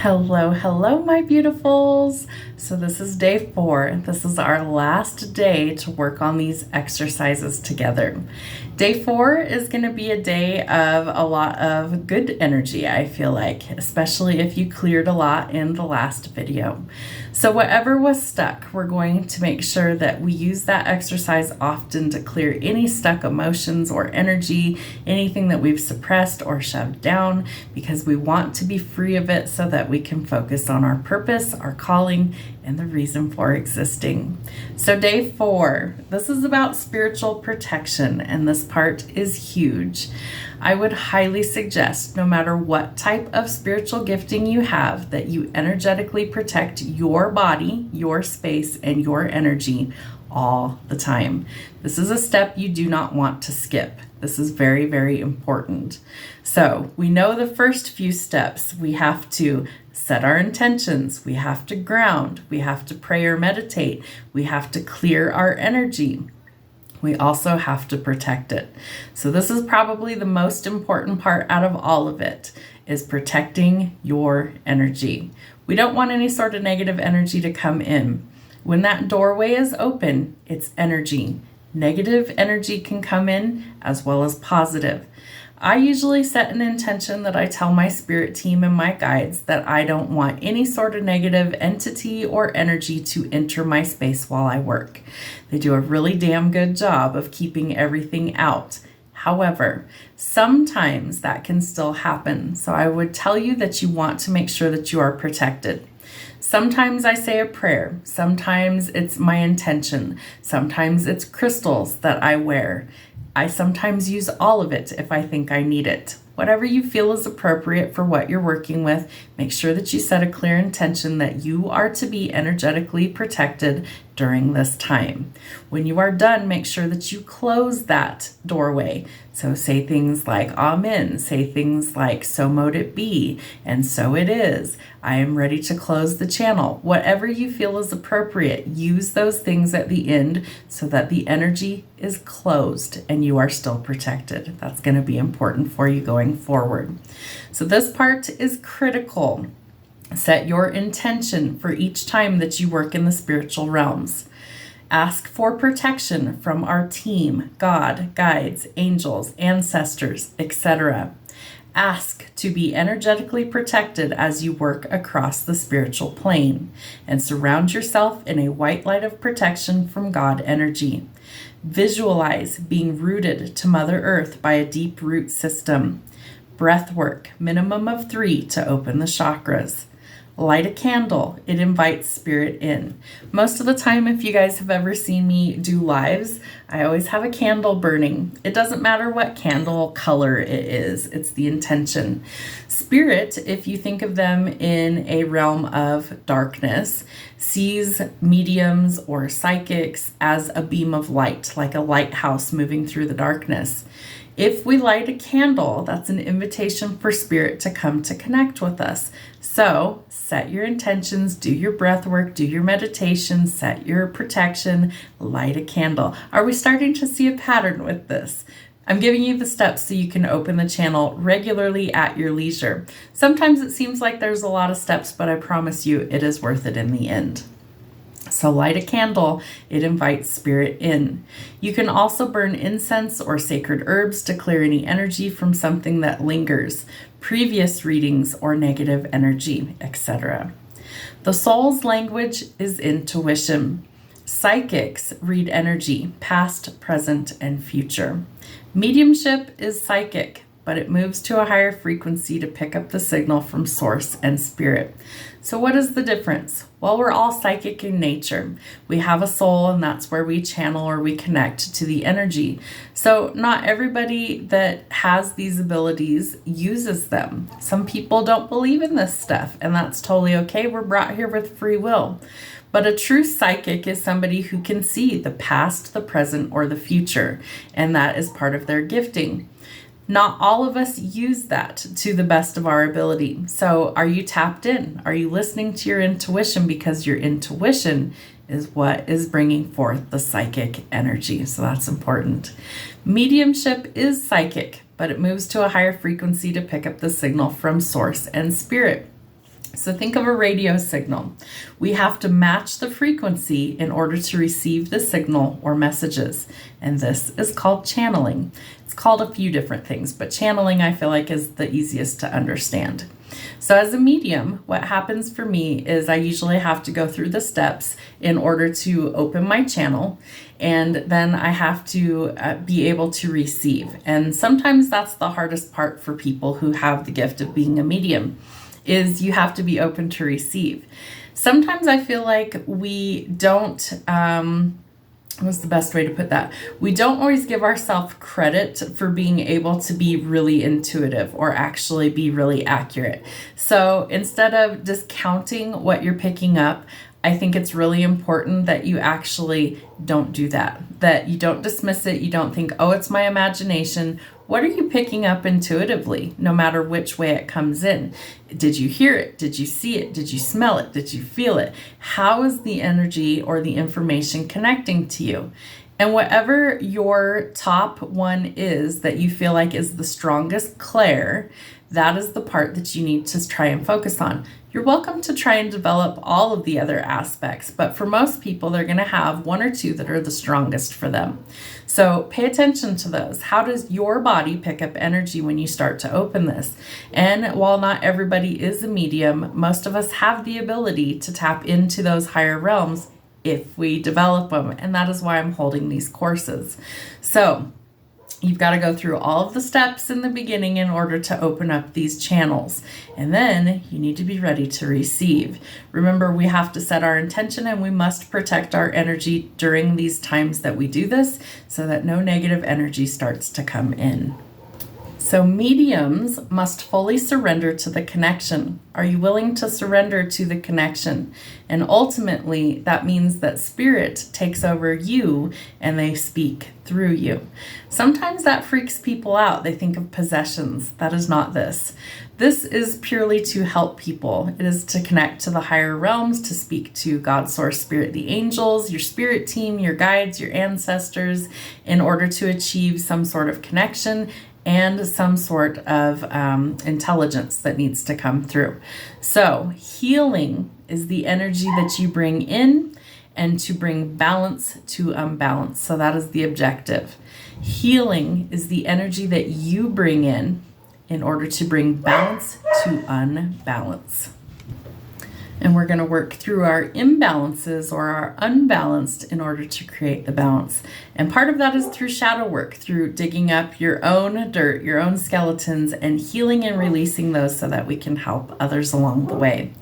Hello, hello, my beautifuls. So this is day 4. This is our last day to work on these exercises together. Day 4 is going to be a day of a lot of good energy, I feel like, especially if you cleared a lot in the last video. So whatever was stuck, we're going to make sure that we use that exercise often to clear any stuck emotions or energy, anything that we've suppressed or shoved down, because we want to be free of it so that we can focus on our purpose, our calling, and the reason for existing. So day 4, this is about spiritual protection, and this part is huge. I would highly suggest, no matter what type of spiritual gifting you have, that you energetically protect your body, your space, and your energy all the time. This is a step you do not want to skip. This is very, very important. So we know the first few steps. We have to set our intentions. We have to ground. We have to pray or meditate. We have to clear our energy. We also have to protect it. So this is probably the most important part out of all of it, is protecting your energy. We don't want any sort of negative energy to come in. When that doorway is open, it's energy. Negative energy can come in as well as positive. I usually set an intention that I tell my spirit team and my guides that I don't want any sort of negative entity or energy to enter my space while I work. They do a really damn good job of keeping everything out. However, sometimes that can still happen. So I would tell you that you want to make sure that you are protected. Sometimes I say a prayer. Sometimes it's my intention. Sometimes it's crystals that I wear. I sometimes use all of it if I think I need it. Whatever you feel is appropriate for what you're working with, make sure that you set a clear intention that you are to be energetically protected during this time. When you are done, make sure that you close that doorway. So say things like Amen, say things like so mote it be, and so it is. I am ready to close the channel. Whatever you feel is appropriate, use those things at the end so that the energy is closed and you are still protected. That's going to be important for you going forward. So this part is critical. Set your intention for each time that you work in the spiritual realms. Ask for protection from our team, God, guides, angels, ancestors, etc. Ask to be energetically protected as you work across the spiritual plane, and surround yourself in a white light of protection from God energy. Visualize being rooted to Mother Earth by a deep root system. Breath work, minimum of 3 to open the chakras. Light a candle. It invites spirit in. Most of the time, if you guys have ever seen me do lives, I always have a candle burning. It doesn't matter what candle color it is. It's the intention. Spirit, if you think of them in a realm of darkness, sees mediums or psychics as a beam of light, like a lighthouse moving through the darkness. If we light a candle, that's an invitation for spirit to come to connect with us. So set your intentions, do your breath work, do your meditation, set your protection, light a candle. Are we starting to see a pattern with this? I'm giving you the steps so you can open the channel regularly at your leisure. Sometimes it seems like there's a lot of steps, but I promise you it is worth it in the end. So light a candle, it invites spirit in. You can also burn incense or sacred herbs to clear any energy from something that lingers, previous readings or negative energy, etc. The soul's language is intuition. Psychics read energy, past, present, and future. Mediumship is psychic, but it moves to a higher frequency to pick up the signal from source and spirit. So what is the difference? Well, we're all psychic in nature. We have a soul, and that's where we channel or we connect to the energy. So not everybody that has these abilities uses them. Some people don't believe in this stuff, and that's totally okay. We're brought here with free will. But a true psychic is somebody who can see the past, the present, or the future, and that is part of their gifting. Not all of us use that to the best of our ability. So are you tapped in? Are you listening to your intuition? Because your intuition is what is bringing forth the psychic energy. So that's important. Mediumship is psychic, but it moves to a higher frequency to pick up the signal from source and spirit. So think of a radio signal. We have to match the frequency in order to receive the signal or messages. And this is called channeling. It's called a few different things, but channeling I feel like is the easiest to understand. So as a medium, what happens for me is I usually have to go through the steps in order to open my channel, and then I have to be able to receive. And sometimes that's the hardest part for people who have the gift of being a medium, is you have to be open to receive. Sometimes I feel like we don't, what's the best way to put that? We don't always give ourselves credit for being able to be really intuitive or actually be really accurate. So instead of discounting what you're picking up, I think it's really important that you actually don't do that, that you don't dismiss it. You don't think, oh, it's my imagination. What are you picking up intuitively, no matter which way it comes in? Did you hear it? Did you see it? Did you smell it? Did you feel it? How is the energy or the information connecting to you? And whatever your top one is that you feel like is the strongest clair, that is the part that you need to try and focus on. You're welcome to try and develop all of the other aspects, but for most people, they're going to have one or two that are the strongest for them. So pay attention to those. How does your body pick up energy when you start to open this? And while not everybody is a medium, most of us have the ability to tap into those higher realms if we develop them. And that is why I'm holding these courses. So you've got to go through all of the steps in the beginning in order to open up these channels. And then you need to be ready to receive. Remember, we have to set our intention and we must protect our energy during these times that we do this so that no negative energy starts to come in. So mediums must fully surrender to the connection. Are you willing to surrender to the connection? And ultimately, that means that spirit takes over you and they speak through you. Sometimes that freaks people out. They think of possessions. That is not this. This is purely to help people. It is to connect to the higher realms, to speak to God, Source, Spirit, the angels, your spirit team, your guides, your ancestors, in order to achieve some sort of connection and some sort of intelligence that needs to come through. So healing is the energy that you bring in and to bring balance to unbalance. So that is the objective. Healing is the energy that you bring in order to bring balance to unbalance. And we're going to work through our imbalances or our unbalanced in order to create the balance. And part of that is through shadow work, through digging up your own dirt, your own skeletons, and healing and releasing those so that we can help others along the way.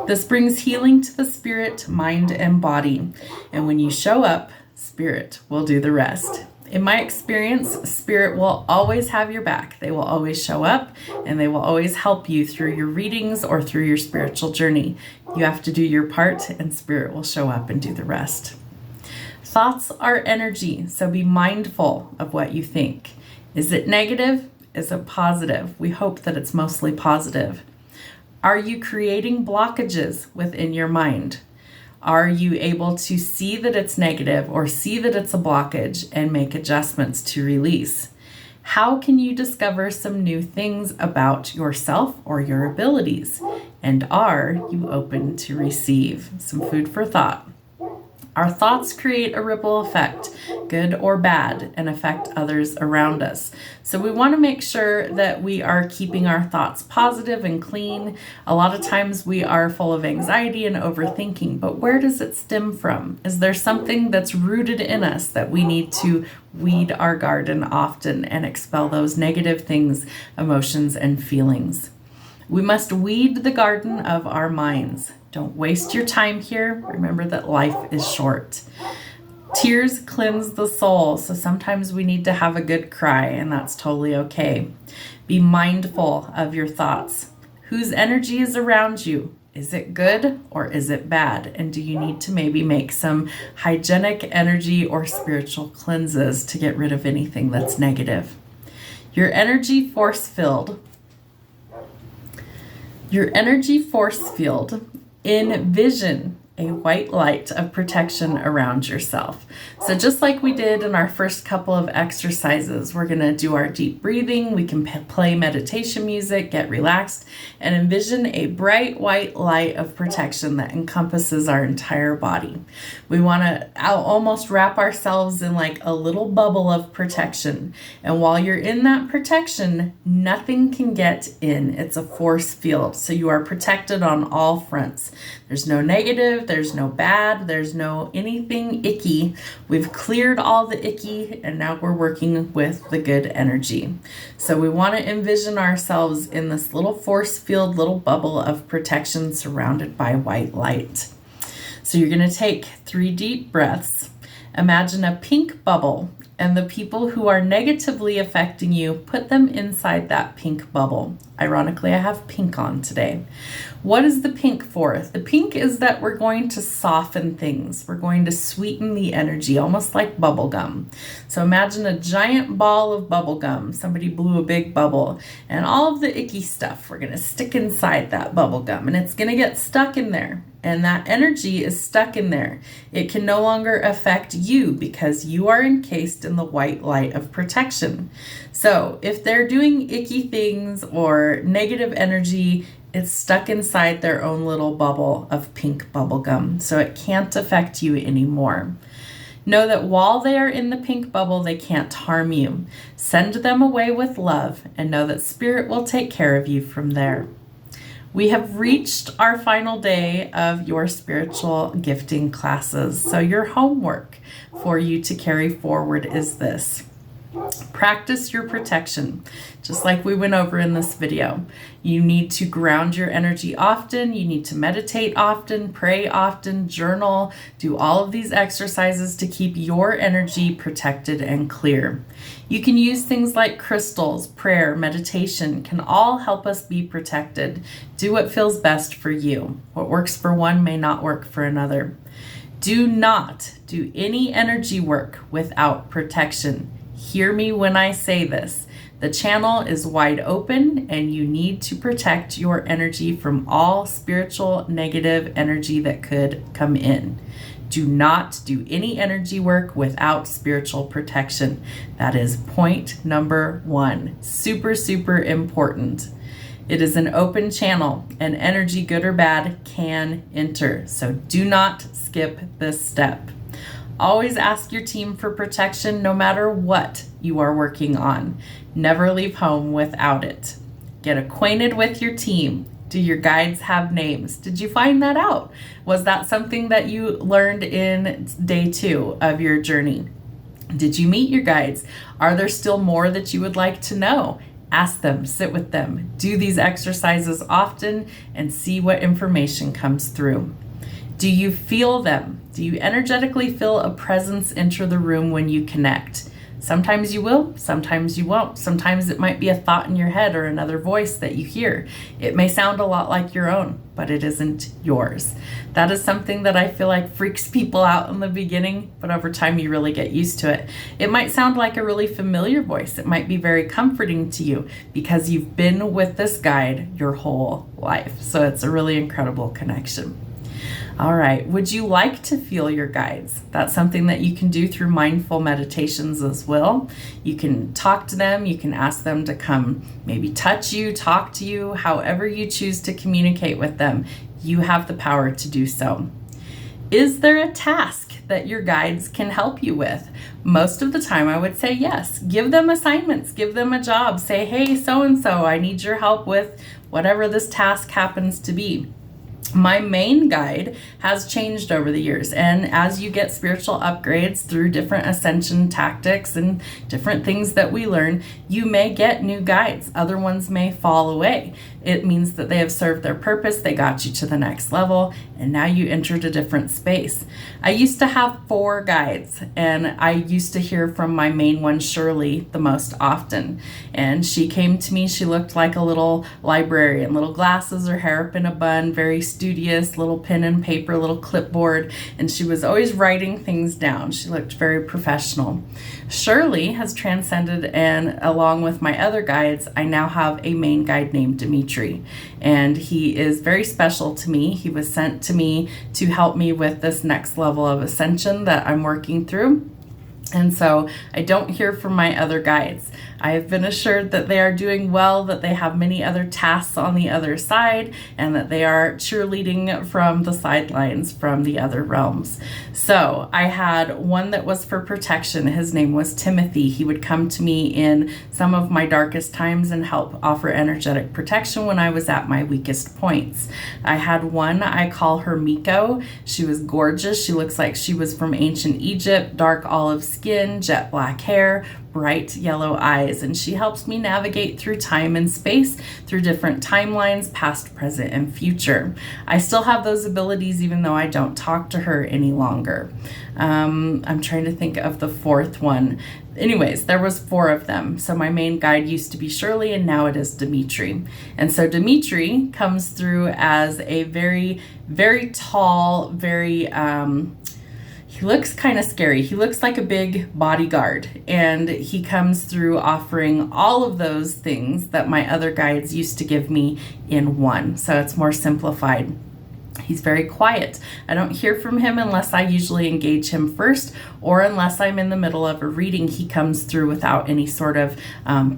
This brings healing to the spirit, mind, and body. And when you show up, spirit will do the rest. In my experience, spirit will always have your back. They will always show up and they will always help you through your readings or through your spiritual journey. You have to do your part and spirit will show up and do the rest. Thoughts are energy, so be mindful of what you think. Is it negative? Is it positive? We hope that it's mostly positive. Are you creating blockages within your mind? Are you able to see that it's negative or see that it's a blockage and make adjustments to release? How can you discover some new things about yourself or your abilities? And are you open to receive? Some food for thought. Our thoughts create a ripple effect, good or bad, and affect others around us. So we want to make sure that we are keeping our thoughts positive and clean. A lot of times we are full of anxiety and overthinking, but where does it stem from? Is there something that's rooted in us that we need to weed our garden often and expel those negative things, emotions, and feelings? We must weed the garden of our minds. Don't waste your time here. Remember that life is short. Tears cleanse the soul, so sometimes we need to have a good cry, and that's totally okay. Be mindful of your thoughts. Whose energy is around you? Is it good or is it bad? And do you need to maybe make some hygienic energy or spiritual cleanses to get rid of anything that's negative? Your energy force field. Envision a white light of protection around yourself. So just like we did in our first couple of exercises, we're going to do our deep breathing. We can play meditation music, get relaxed, and envision a bright white light of protection that encompasses our entire body. We want to almost wrap ourselves in like a little bubble of protection. And while you're in that protection, nothing can get in. It's a force field. So you are protected on all fronts. There's no negative, there's no bad, there's no anything icky. We've cleared all the icky and now we're working with the good energy. So we want to envision ourselves in this little force field, little bubble of protection surrounded by white light. So you're going to take 3 deep breaths. Imagine a pink bubble, and the people who are negatively affecting you, put them inside that pink bubble. Ironically, I have pink on today. What is the pink for? The pink is that we're going to soften things. We're going to sweeten the energy, almost like bubble gum. So imagine a giant ball of bubble gum. Somebody blew a big bubble, and all of the icky stuff, we're going to stick inside that bubble gum, and it's going to get stuck in there. And that energy is stuck in there. It can no longer affect you because you are encased in the white light of protection. So if they're doing icky things or negative energy, it's stuck inside their own little bubble of pink bubble gum. So it can't affect you anymore. Know that while they are in the pink bubble, they can't harm you. Send them away with love and know that Spirit will take care of you from there. We have reached our final day of your spiritual gifting classes. So your homework for you to carry forward is this. Practice your protection, just like we went over in this video. You need to ground your energy often. You need to meditate often, pray often, journal, do all of these exercises to keep your energy protected and clear. You can use things like crystals, prayer, meditation can all help us be protected. Do what feels best for you. What works for one may not work for another. Do not do any energy work without protection. Hear me when I say this. The channel is wide open and you need to protect your energy from all spiritual negative energy that could come in. Do not do any energy work without spiritual protection. That is point number 1. Super, super important. It is an open channel and energy, good or bad, can enter. So do not skip this step. Always ask your team for protection no matter what you are working on. Never leave home without it. Get acquainted with your team. Do your guides have names? Did you find that out? Was that something that you learned in day 2 of your journey? Did you meet your guides? Are there still more that you would like to know? Ask them, sit with them, do these exercises often and see what information comes through. Do you feel them? Do you energetically feel a presence enter the room when you connect? Sometimes you will, sometimes you won't. Sometimes it might be a thought in your head or another voice that you hear. It may sound a lot like your own, but it isn't yours. That is something that I feel like freaks people out in the beginning, but over time you really get used to it. It might sound like a really familiar voice. It might be very comforting to you because you've been with this guide your whole life. So it's a really incredible connection. All right, would you like to feel your guides? That's something that you can do through mindful meditations as well. You can talk to them, you can ask them to come maybe touch you, talk to you, however you choose to communicate with them. You have the power to do so. Is there a task that your guides can help you with? Most of the time I would say yes. Give them assignments, give them a job. Say, hey, so-and-so, I need your help with whatever this task happens to be. My main guide has changed over the years, and as you get spiritual upgrades through different ascension tactics and different things that we learn, you may get new guides. Other ones may fall away. It means that they have served their purpose, they got you to the next level, and now you entered a different space. I used to have 4 guides, and I used to hear from my main one, Shirley, the most often. And she came to me, she looked like a little librarian, little glasses, her hair up in a bun, very studious, little pen and paper, little clipboard, and she was always writing things down. She looked very professional. Shirley has transcended, and along with my other guides, I now have a main guide named Dimitri, and he is very special to me. He was sent to me to help me with this next level of ascension that I'm working through. And so I don't hear from my other guides. I have been assured that they are doing well, that they have many other tasks on the other side, and that they are cheerleading from the sidelines from the other realms. So I had one that was for protection. His name was Timothy. He would come to me in some of my darkest times and help offer energetic protection when I was at my weakest points. I had one, I call her Miko. She was gorgeous. She looks like she was from ancient Egypt, dark olive skin, jet black hair, bright yellow eyes, and she helps me navigate through time and space, through different timelines, past, present, and future. I still have those abilities even though I don't talk to her any longer. I'm trying to think of the fourth one. Anyways, there was 4 of them. So my main guide used to be Shirley, and now it is Dimitri. And so Dimitri comes through as a very, very tall, very he looks kind of scary. He looks like a big bodyguard, and he comes through offering all of those things that my other guides used to give me in one. So it's more simplified. He's very quiet. I don't hear from him unless I usually engage him first, or unless I'm in the middle of a reading. He comes through without any sort of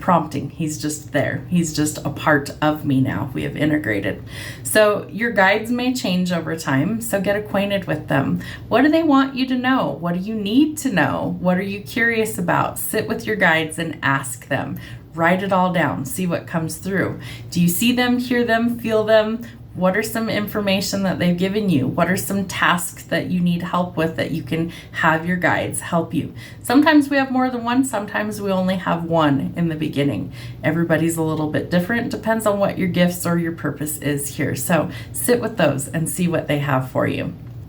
prompting. He's just there. He's just a part of me now. We have integrated. So your guides may change over time, so get acquainted with them. What do they want you to know? What do you need to know? What are you curious about? Sit with your guides and ask them. Write it all down. See what comes through. Do you see them, hear them, feel them? What are some information that they've given you? What are some tasks that you need help with that you can have your guides help you? Sometimes we have more than one, sometimes we only have one in the beginning. Everybody's a little bit different, depends on what your gifts or your purpose is here. So sit with those and see what they have for you.